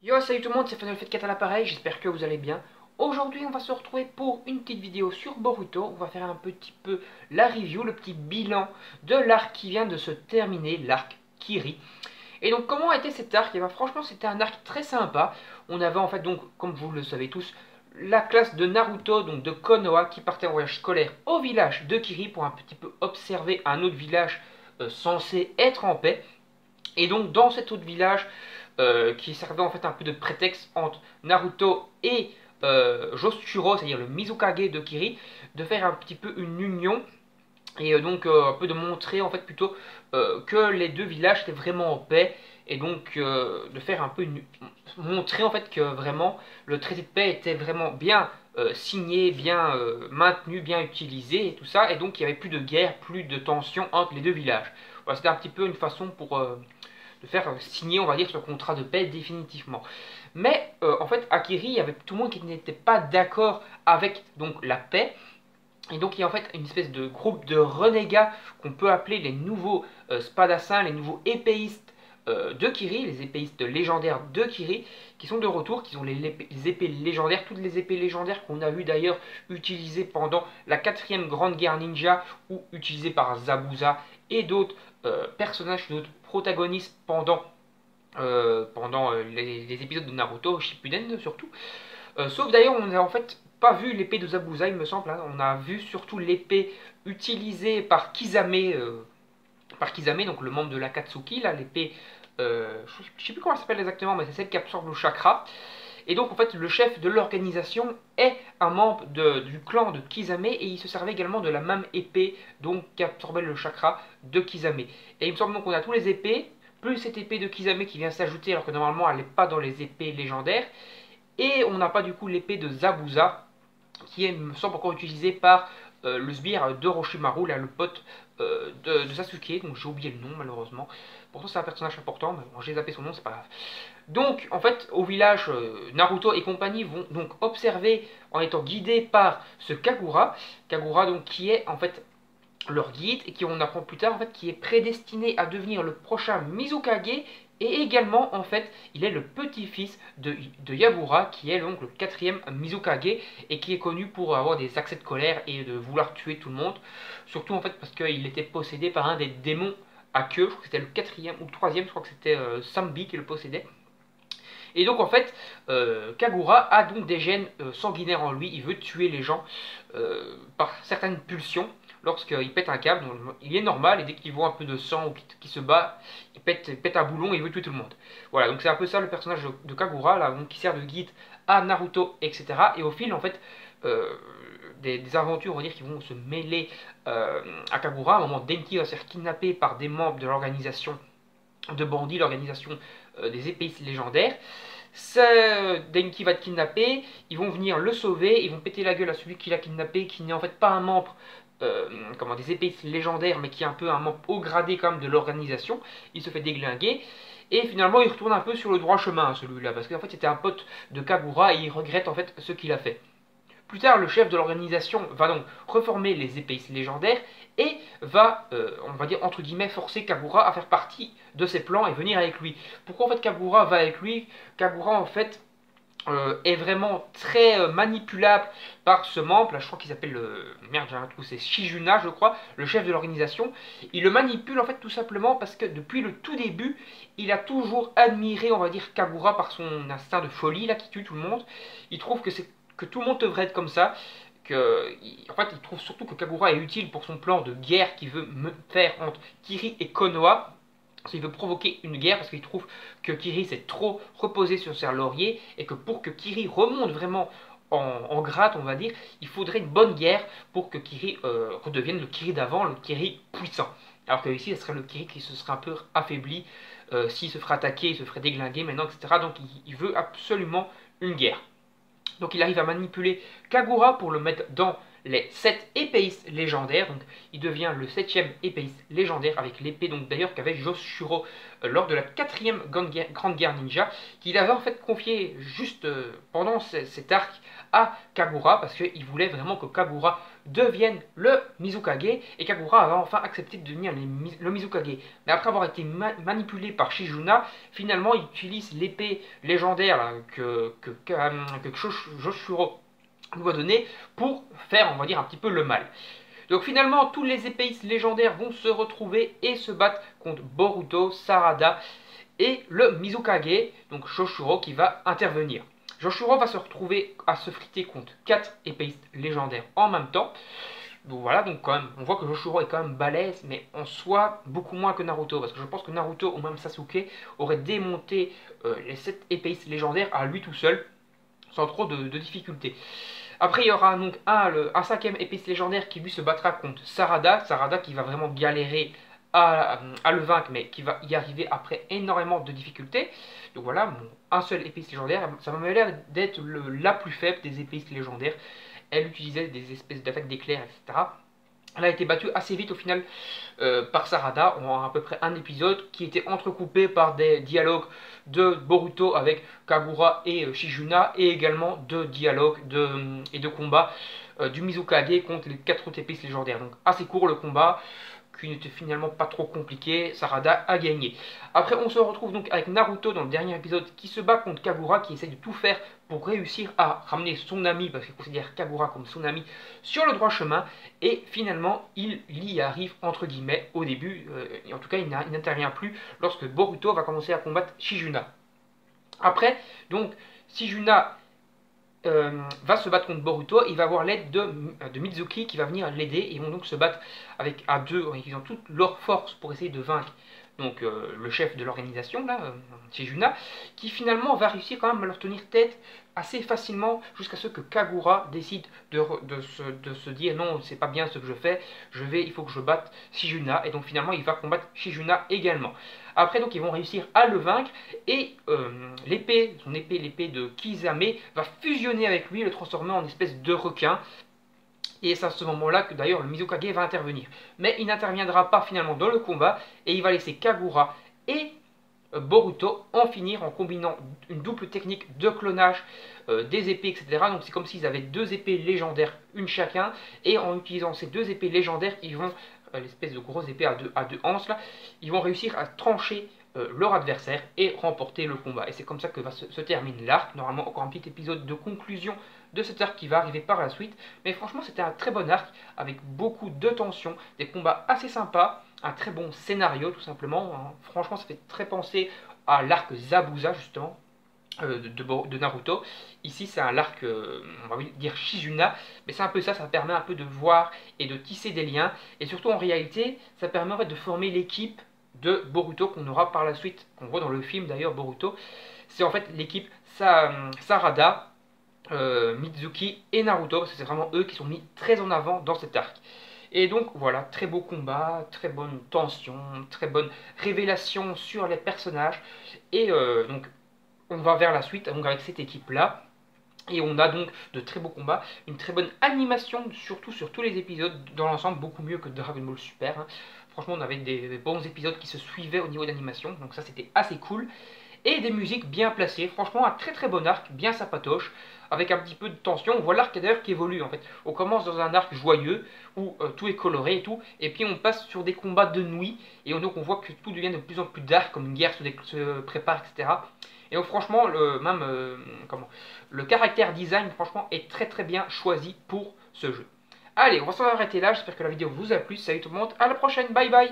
Yo, salut tout le monde, c'est Final Fate 4 à l'appareil, j'espère que vous allez bien. Aujourd'hui, on va se retrouver pour une petite vidéo sur Boruto. On va faire un petit peu la review, le petit bilan de l'arc qui vient de se terminer, l'arc Kiri. Et donc, comment a été cet arc? Et bien, franchement, c'était un arc très sympa. On avait en fait, donc, comme vous le savez tous, la classe de Naruto, donc de Konoha, qui partait en voyage scolaire au village de Kiri pour un petit peu observer un autre village censé être en paix. Et donc dans cet autre village, qui servait en fait un peu de prétexte entre Naruto et Joshuro, c'est-à-dire le Mizukage de Kiri, de faire un petit peu une union et donc un peu de montrer en fait plutôt que les deux villages étaient vraiment en paix et donc de faire un peu montrer en fait que vraiment le traité de paix était vraiment bien signé, bien maintenu, bien utilisé et tout ça, et donc il n'y avait plus de guerre, plus de tension entre les deux villages. Voilà, c'était un petit peu une façon pour de faire signer, on va dire, ce contrat de paix définitivement. Mais en fait, à Kiri, il y avait tout le monde qui n'était pas d'accord avec donc la paix. Et donc il y a en fait une espèce de groupe de renégats qu'on peut appeler les nouveaux spadassins, les nouveaux épéistes de Kiri, les épéistes légendaires de Kiri, qui sont de retour, qui ont les épées légendaires, toutes les épées légendaires qu'on a vu d'ailleurs utilisées pendant la quatrième grande guerre ninja, ou utilisées par Zabuza et d'autres personnages, d'autres protagonistes pendant les épisodes de Naruto, Shippuden surtout. Sauf d'ailleurs, on n'a en fait pas vu l'épée de Zabuza, il me semble. Hein. On a vu surtout l'épée utilisée par Kisame, donc le membre de l'Akatsuki, là, l'épée, je ne sais plus comment elle s'appelle exactement, mais c'est celle qui absorbe le chakra. Et donc en fait le chef de l'organisation est un membre du clan de Kisame, et il se servait également de la même épée donc qui absorbait le chakra de Kisame. Et il me semble donc qu'on a tous les épées, plus cette épée de Kisame qui vient s'ajouter alors que normalement elle n'est pas dans les épées légendaires. Et on n'a pas du coup l'épée de Zabuza, qui est, me semble, encore utilisée par le sbire d'Orochimaru, là, le pote de Sasuke, donc j'ai oublié le nom malheureusement. Pourtant c'est un personnage important, mais bon, j'ai zappé son nom, c'est pas grave. Donc en fait au village, Naruto et compagnie vont donc observer en étant guidés par ce Kagura. Kagura donc qui est en fait leur guide, et qui on apprend plus tard en fait qui est prédestiné à devenir le prochain Mizukage. Et également en fait il est le petit-fils de Yagura, qui est donc le quatrième Mizukage, et qui est connu pour avoir des accès de colère et de vouloir tuer tout le monde, surtout en fait parce qu'il était possédé par un des démons à queue. Je crois que c'était le quatrième ou le troisième, je crois que c'était Sambi qui le possédait. Et donc en fait, Kagura a donc des gènes sanguinaires en lui, il veut tuer les gens par certaines pulsions. Lorsqu'il pète un câble, donc il est normal, et dès qu'il voit un peu de sang ou qu'il se bat, il pète un boulon et il veut tuer tout le monde. Voilà, donc c'est un peu ça le personnage de Kagura, là, donc, qui sert de guide à Naruto, etc. Et au fil, en fait, des aventures, on va dire, qui vont se mêler à Kagura. À un moment, Denki va se faire kidnapper par des membres de l'organisation de bandits, l'organisation des épéistes légendaires. Denki va être kidnappé, ils vont venir le sauver, ils vont péter la gueule à celui qui l'a kidnappé, qui n'est en fait pas un membre des épéistes légendaires, mais qui est un peu un membre haut gradé quand même de l'organisation. Il se fait déglinguer, et finalement il retourne un peu sur le droit chemin, celui-là, parce qu'en fait c'était un pote de Kagura, et il regrette en fait ce qu'il a fait. Plus tard, le chef de l'organisation va donc reformer les épéistes légendaires et va, on va dire entre guillemets, forcer Kagura à faire partie de ses plans et venir avec lui. Pourquoi en fait Kagura va avec lui? Kagura en fait est vraiment très manipulable par ce membre, là je crois qu'il s'appelle, merde j'ai un trou, c'est Shijuna je crois, le chef de l'organisation. Il le manipule en fait tout simplement parce que depuis le tout début, il a toujours admiré, on va dire, Kagura par son instinct de folie là qui tue tout le monde. Il trouve que tout le monde devrait être comme ça. En fait, il trouve surtout que Kagura est utile pour son plan de guerre qu'il veut faire entre Kiri et Konoha. Il veut provoquer une guerre parce qu'il trouve que Kiri s'est trop reposé sur ses lauriers, et que pour que Kiri remonte vraiment en grade, on va dire, il faudrait une bonne guerre pour que Kiri redevienne le Kiri d'avant, le Kiri puissant. Alors que ici, ce serait le Kiri qui se serait un peu affaibli s'il se ferait attaquer, il se ferait déglinguer maintenant, etc. Donc il veut absolument une guerre. Donc il arrive à manipuler Kagura pour le mettre dans les 7 épéistes légendaires. Donc il devient le 7e épéiste légendaire avec l'épée donc d'ailleurs qu'avait Joshuro lors de la 4e Grande Guerre Ninja, qu'il avait en fait confié juste pendant cet arc à Kagura, parce qu'il voulait vraiment que Kagura devienne le Mizukage, et Kagura avait enfin accepté de devenir le Mizukage. Mais après avoir été manipulé par Shizuna, finalement il utilise l'épée légendaire là, que Joshuro nous a donné pour faire, on va dire, un petit peu le mal. Donc finalement, tous les épéistes légendaires vont se retrouver et se battre contre Boruto, Sarada et le Mizukage, donc Joshuro qui va intervenir. Joshuro va se retrouver à se friter contre 4 épéistes légendaires en même temps. Donc voilà, donc quand même, on voit que Joshuro est quand même balèze, mais en soi, beaucoup moins que Naruto. Parce que je pense que Naruto ou même Sasuke auraient démonté les 7 épéistes légendaires à lui tout seul, sans trop de difficultés. Après, il y aura donc un 5e épéiste légendaire qui lui se battra contre Sarada. Sarada qui va vraiment galérer à le vaincre, mais qui va y arriver après énormément de difficultés. Donc voilà, bon, un seul épéiste légendaire, ça m'a l'air d'être la plus faible des épéistes légendaires. Elle utilisait des espèces d'attaques d'éclairs, etc. Elle a été battue assez vite au final par Sarada en à peu près un épisode qui était entrecoupé par des dialogues de Boruto avec Kagura et Shizuna et également de dialogues et de combats du Mizukage contre les 4 autres épéistes légendaires. Donc assez court le combat qui n'était finalement pas trop compliqué, Sarada a gagné. Après on se retrouve donc avec Naruto dans le dernier épisode qui se bat contre Kagura, qui essaie de tout faire pour réussir à ramener son ami, parce qu'il considère Kagura comme son ami, sur le droit chemin, et finalement il y arrive entre guillemets au début, et en tout cas il n'intervient plus lorsque Boruto va commencer à combattre Shizuna. Après, donc Shizuna va se battre contre Boruto, il va avoir l'aide de Mizuki qui va venir l'aider, et ils vont donc se battre à deux en utilisant toute leur force pour essayer de vaincre donc le chef de l'organisation, là, Shizuna, qui finalement va réussir quand même à leur tenir tête assez facilement jusqu'à ce que Kagura décide de se dire non, c'est pas bien ce que je fais, il faut que je batte Shizuna, et donc finalement il va combattre Shizuna également. Après donc ils vont réussir à le vaincre, et l'épée de Kisame va fusionner avec lui, le transformer en espèce de requin. Et c'est à ce moment-là que d'ailleurs le Mizukage va intervenir. Mais il n'interviendra pas finalement dans le combat, et il va laisser Kagura et Boruto en finir en combinant une double technique de clonage des épées, etc. Donc c'est comme s'ils avaient 2 épées légendaires, une chacun, et en utilisant ces 2 épées légendaires, ils vont, l'espèce de grosse épée à deux anses là, ils vont réussir à trancher leur adversaire et remporter le combat. Et c'est comme ça que se termine l'arc. Normalement encore un petit épisode de conclusion de cet arc qui va arriver par la suite. Mais franchement c'était un très bon arc avec beaucoup de tension, des combats assez sympas, un très bon scénario tout simplement. Hein. Franchement ça fait très penser à l'arc Zabuza justement de Naruto. Ici c'est un arc, on va dire Shizuna, mais c'est un peu ça, ça permet un peu de voir et de tisser des liens. Et surtout en réalité ça permet en fait de former l'équipe de Boruto qu'on aura par la suite, qu'on voit dans le film d'ailleurs Boruto. C'est en fait l'équipe Sarada, Mizuki et Naruto, parce que c'est vraiment eux qui sont mis très en avant dans cet arc. Et donc voilà, très beau combat, très bonne tension, très bonne révélation sur les personnages. Et donc on va vers la suite donc avec cette équipe là. Et on a donc de très beaux combats, une très bonne animation, surtout sur tous les épisodes, dans l'ensemble beaucoup mieux que Dragon Ball Super. Hein. Franchement, on avait des bons épisodes qui se suivaient au niveau d'animation, donc ça c'était assez cool. Et des musiques bien placées, franchement un très très bon arc, bien sympatoche, avec un petit peu de tension. On voit l'arc d'ailleurs qui évolue en fait. On commence dans un arc joyeux, où tout est coloré et tout, et puis on passe sur des combats de nuit, et donc on voit que tout devient de plus en plus dark, comme une guerre se prépare, etc. Et donc franchement, le caractère design franchement est très très bien choisi pour ce jeu. Allez, on va s'en arrêter là, j'espère que la vidéo vous a plu, salut tout le monde, à la prochaine, bye bye.